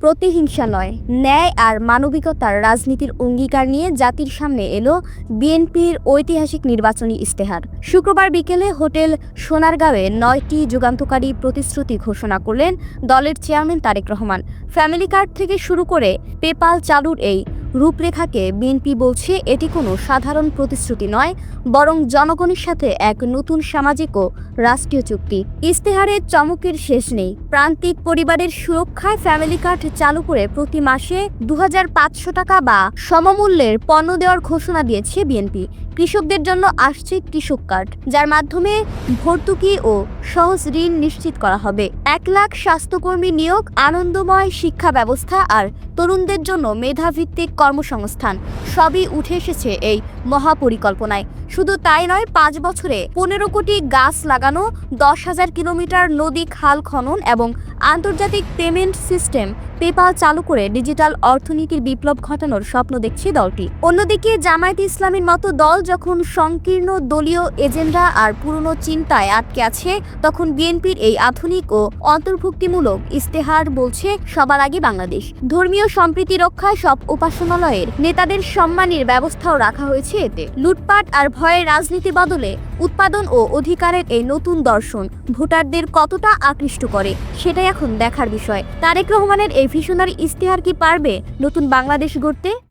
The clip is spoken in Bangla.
প্রতিহিংসা নয়, ন্যায় আর মানবিকতার রাজনীতির অঙ্গীকার নিয়ে জাতির সামনে এলো বিএনপির ঐতিহাসিক নির্বাচনী ইশতেহার। শুক্রবার বিকেলে হোটেল সোনারগাঁওয়ে ৯টি যুগান্তকারী প্রতিশ্রুতি ঘোষণা করলেন দলের chairman Tarique Rahman. Family card থেকে শুরু করে পেপাল চালুর এই রূপরেখাকে বিএনপি বলছে এটি কোনো সাধারণ প্রতিশ্রুতি নয়, বরং জনগণের সাথে এক নতুন সামাজিক ও রাষ্ট্রীয় চুক্তি। ইশতেহারের চমকের শেষ নেই। প্রান্তিক পরিবারের সুরক্ষায় ফ্যামিলি কার্ড চালু করে প্রতি মাসে ২৫০০ টাকা বা সমমূল্যের পণ্য দেওয়ার ঘোষণা দিয়েছে বিএনপি। কৃষকদের জন্য আসছে কৃষক কার্ড, যার মাধ্যমে ভর্তুকি ও সহজ ঋণ নিশ্চিত করা হবে। ১ লাখ স্বাস্থ্যকর্মী নিয়োগ, আনন্দময় শিক্ষা ব্যবস্থা আর তরুণদের জন্য মেধাভিত্তিক কর্মসংস্থান সবই উঠে এসেছে এই মহাপরিকল্পনায়। শুধু তাই নয়, ৫ বছরে ১৫ কোটি গাছ লাগানো, ১০,০০০ কিলোমিটার নদী খাল খনন এবং আন্তর্জাতিক পেমেন্ট সিস্টেম পেপাল চালু করে ডিজিটাল অর্থনীতির বিপ্লব ঘটানোর স্বপ্ন দেখছে দলটি। অন্যদিকে জামায়াতে ইসলামীর মতো দল যখন সংকীর্ণ দলীয় এজেন্ডা আর পুরনো চিন্তায় আটকে আছে, তখন বিএনপির এই আধুনিক ও অন্তর্ভুক্তিমূলক ইশতেহার বলছে সবার আগে বাংলাদেশ। ধর্মীয় সম্প্রীতি রক্ষায় সব উপাসনালয়ের নেতাদের সম্মানের ব্যবস্থাও রাখা হয়েছে এতে। লুটপাট আর ভয়ের রাজনীতি বদলে উৎপাদন ও অধিকারের এই নতুন দর্শন ভোটারদের কতটা আকৃষ্ট করে, সেটাই এখন দেখার বিষয়। তারেক রহমানের এই ভিশনারি ইশতেহার কি পারবে নতুন বাংলাদেশ গড়তে?